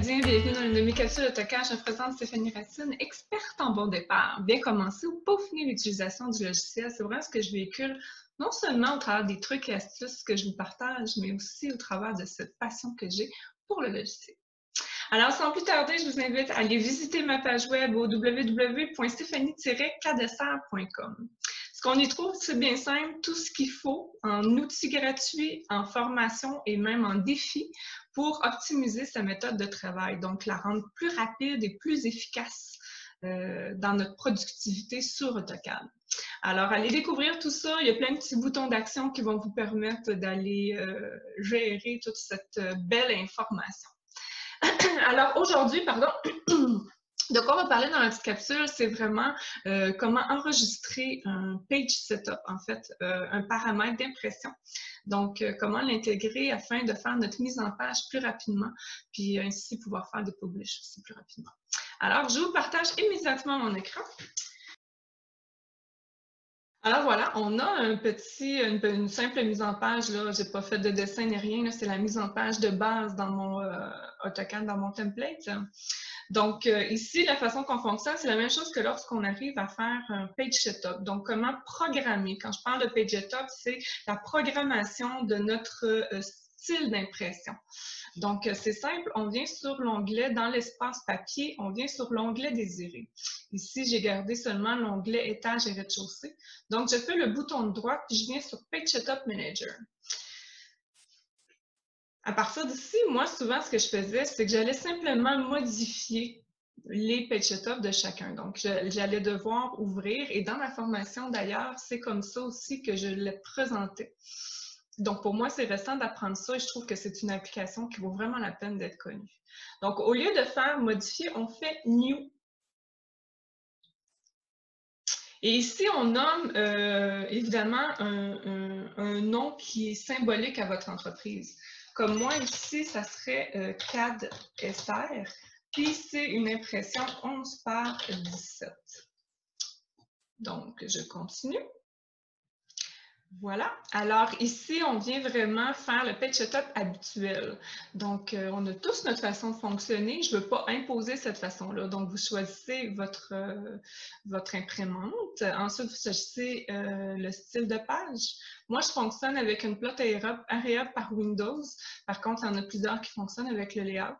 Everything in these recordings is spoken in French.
Acadiens, bienvenue dans une de mes capsules AutoCAD. Je me présente Stéphanie Racine, experte en bon départ. Bien commencer ou peaufiner l'utilisation du logiciel, c'est vraiment ce que je véhicule, non seulement au travers des trucs et astuces que je vous partage, mais aussi au travers de cette passion que j'ai pour le logiciel. Alors, sans plus tarder, je vous invite à aller visiter ma page web au www.stephanie-cadessert.com. Ce qu'on y trouve, c'est bien simple, tout ce qu'il faut en outils gratuits, en formation et même en défi pour optimiser sa méthode de travail, donc la rendre plus rapide et plus efficace dans notre productivité sur AutoCAD. Alors, allez découvrir tout ça. Il y a plein de petits boutons d'action qui vont vous permettre d'aller gérer toute cette belle information. Alors, aujourd'hui, de quoi on va parler dans la petite capsule, c'est vraiment comment enregistrer un page setup, en fait, un paramètre d'impression. Donc, comment l'intégrer afin de faire notre mise en page plus rapidement, puis ainsi pouvoir faire des publish aussi plus rapidement. Alors, je vous partage immédiatement mon écran. Alors voilà, on a une simple mise en page. Je n'ai pas fait de dessin ni rien. C'est la mise en page de base dans mon AutoCAD, dans mon template. Donc ici, la façon qu'on fonctionne, c'est la même chose que lorsqu'on arrive à faire un page setup. Donc, comment programmer? Quand je parle de page setup, c'est la programmation de notre style d'impression. Donc, c'est simple, on vient sur l'onglet dans l'espace papier, on vient sur l'onglet désiré. Ici, j'ai gardé seulement l'onglet étage et rez-de-chaussée. Donc, je fais le bouton de droite puis je viens sur Page Setup Manager. À partir d'ici, moi, souvent, ce que je faisais, c'est que j'allais simplement modifier les page setup de chacun. Donc, j'allais devoir ouvrir et dans ma formation, d'ailleurs, c'est comme ça aussi que je l'ai présenté. Donc, pour moi, c'est récent d'apprendre ça et je trouve que c'est une application qui vaut vraiment la peine d'être connue. Donc, au lieu de faire modifier, on fait New. Et ici, on nomme évidemment un nom qui est symbolique à votre entreprise. Comme moi, ici, ça serait CAD SR. Puis, c'est une impression 11 par 17. Donc, je continue. Voilà. Alors ici, on vient vraiment faire le page setup habituel. Donc, on a tous notre façon de fonctionner. Je ne veux pas imposer cette façon-là. Donc, vous choisissez votre imprimante. Ensuite, vous choisissez le style de page. Moi, je fonctionne avec une plot area par Windows. Par contre, il y en a plusieurs qui fonctionnent avec le layout.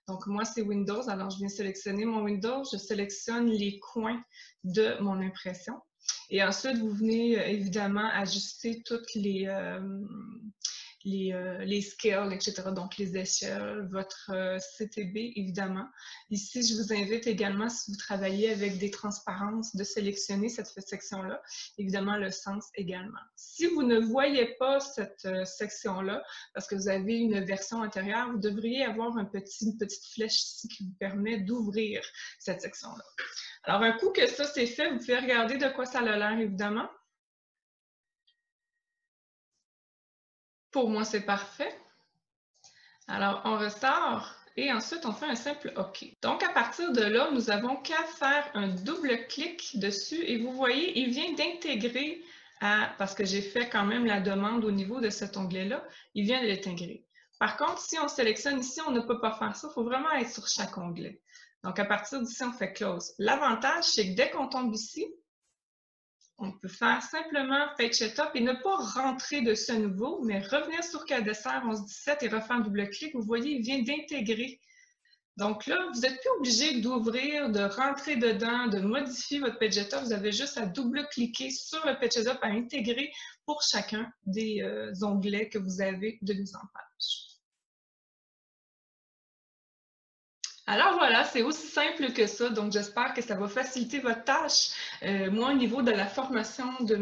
Donc, moi, c'est Windows. Alors, je viens sélectionner mon Windows. Je sélectionne les coins de mon impression. Et ensuite, vous venez évidemment ajuster toutes les scales, etc. Donc, les échelles, votre CTB, évidemment. Ici, je vous invite également, si vous travaillez avec des transparences, de sélectionner cette section-là. Évidemment, le sens également. Si vous ne voyez pas cette section-là, parce que vous avez une version antérieure, vous devriez avoir une petite flèche ici qui vous permet d'ouvrir cette section-là. Alors, un coup que ça c'est fait, vous pouvez regarder de quoi ça a l'air, évidemment. Pour moi, c'est parfait. Alors, on ressort et ensuite, on fait un simple OK. Donc, à partir de là, nous n'avons qu'à faire un double clic dessus et vous voyez, il vient d'intégrer, parce que j'ai fait quand même la demande au niveau de cet onglet-là, il vient de l'intégrer. Par contre, si on sélectionne ici, on ne peut pas faire ça. Il faut vraiment être sur chaque onglet. Donc, à partir d'ici, on fait Close. L'avantage, c'est que dès qu'on tombe ici, on peut faire simplement Page Setup et ne pas rentrer dessus à nouveau, mais revenir sur Cadessert 1117 et refaire un double-clic. Vous voyez, il vient d'intégrer. Donc là, vous n'êtes plus obligé d'ouvrir, de rentrer dedans, de modifier votre Page Setup. Vous avez juste à double-cliquer sur le Page Setup à intégrer pour chacun des onglets que vous avez de mise en page. Alors voilà, c'est aussi simple que ça, donc j'espère que ça va faciliter votre tâche. Moi, au niveau de la formation de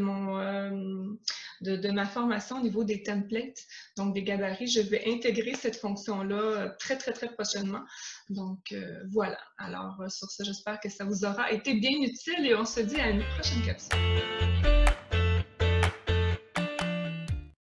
ma formation, au niveau des templates, donc des gabarits, je vais intégrer cette fonction-là très prochainement. Donc voilà, alors sur ce, j'espère que ça vous aura été bien utile et on se dit à une prochaine capsule.